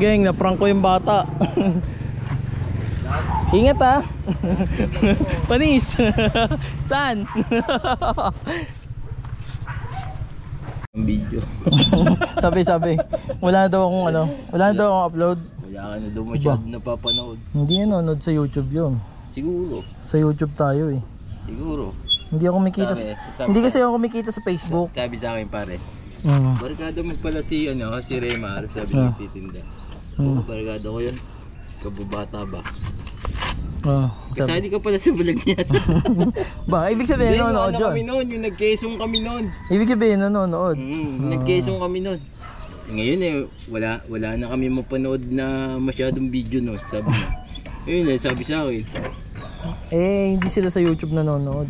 Geng, na-prank ko yung bata. Ingat ha. Panis. Saan? Video. Sabi. Wala daw akong ano. Wala daw akong upload. Wala ka na daw masyado napapanood. Hindi nanonood sa YouTube yun. Siguro. Sa YouTube tayo eh. Siguro. Hindi ako kumikita. Hindi kasi ako kumikita sa Facebook. Sabi sa akin pare. Barkada mo pala si Remar, sabi nagtitinda. Barkada ko yun. Kabubata ba? Kasali ka pala sa vlog niya. Ba, ibig sabihin nanonood yun. Kami noon, yung nag-kesong kami noon. Ibig sabihin nanonood. Nag-kesong kami noon. Ngayon wala na kami mapanood na masyadong video noon, sabi niya. Ayun sabi sa akin. Hindi sila sa YouTube nanonood.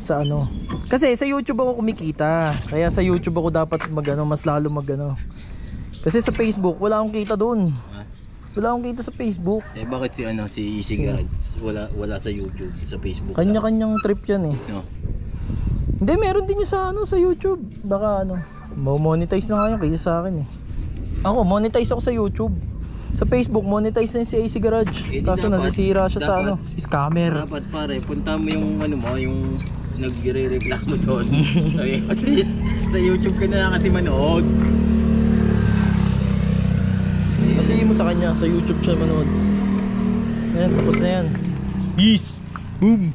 Sa ano? Kasi sa YouTube ako kumikita. Kaya sa YouTube ako dapat mas lalo Kasi sa Facebook wala akong kita doon. Wala akong kita sa Facebook. Bakit si Easy Garage wala sa YouTube, sa Facebook? Kanya-kanyang trip yan eh. No. Hindi, meron din yung sa YouTube. Baka monetize na nga yun kaysa sa akin eh. Ako, monetize ako sa YouTube. Sa Facebook, monetize na si AC Garage. Kaso nasisira siya sa scammer. Dapat pare, punta mo yung yung nagre-reklamo doon. Kasi sa YouTube ka na kasi manood. Sabihin mo sa kanya, sa YouTube siya manood. Ayan, tapos na yan. Peace! Boom!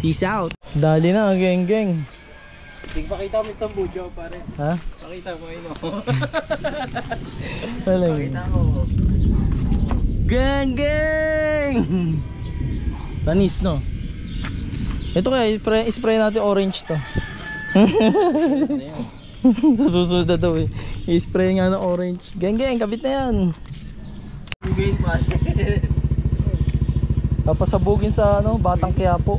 Peace out! Dali na, geng. Pakita mo itong bujo pare. Ha? Pakita mo yun Pakita mo. Geng! Tanis no? Ito kaya, spray natin orange to. Sa susunod na daw eh. I-spray nga ng orange. Geng, kabit na yan. Bugin pa. Papasabugin sa Batang Quiapo.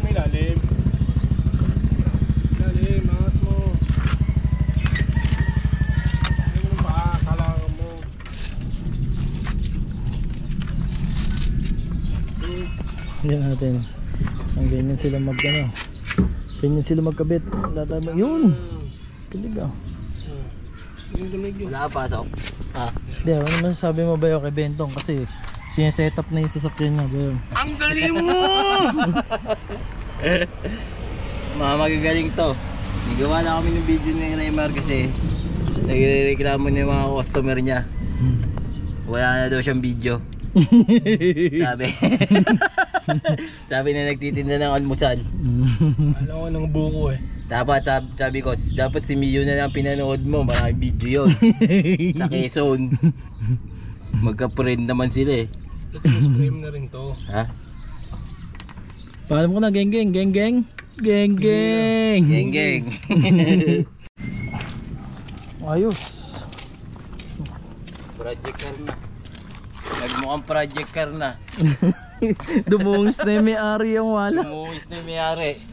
May lalim. Angat mo. Ano ba? Kailangan mo. Yan natin. Ang ganyan sila ganyan sila magkabit. Yun. Kilig ah. Wala ka pasok. Hindi, ano naman sabi mo ba kay Bentong? Kasi sineset up na yung sasakyan niya ba yun? Ang dali mo! Magagaling to. Nagawa na kami ng video ni Remar kasi nagreklamo na yung mga customer niya. Wala na daw siyang video. Sabi na nagtitinda ng almusal. Alam ko ng buko eh. Sabi ko, dapat si Mio na lang pinanood mo, maraming video yun. Sa Quezon. Magka-friend naman sila eh. Spray mo na rin to. Ha? Paalam ko na, geng. Ayos. Project car na. Nagmukhang project car na. Dumungis na yung may-ari yung wala. Dumungis na yung may-ari.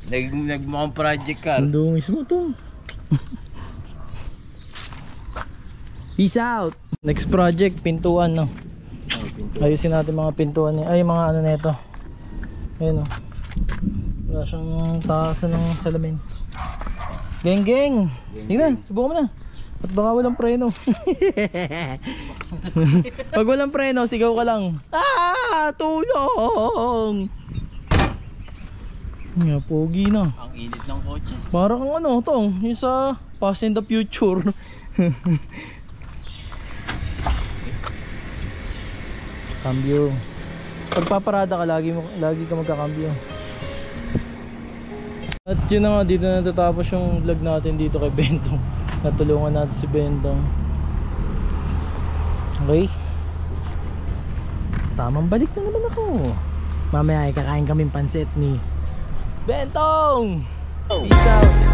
Nagmukhang project car. Dumungis mo to. Peace out. Next project, pintuan no. Ayusin natin mga pintuan ay mga nito. Ayun oh. Wala siyang taasan ng salamin. Geng. Tingnan, subukan mo na. At baka walang preno. Pag walang preno, sigaw ka lang. Tulong! Nga, pogi na. Ang init ng kotse. Parang tong, yung sa Fast and the Future. Cambio. Pagpaparada ka, lagi ka magkakambyo. At yun na nga, dito na natatapos yung vlog natin dito kay Bentong. Natulungan natin si Bentong. Okay. Tamang balik na naman ako. Mamaya ay kakain kaming pansit ni Bentong. Peace out.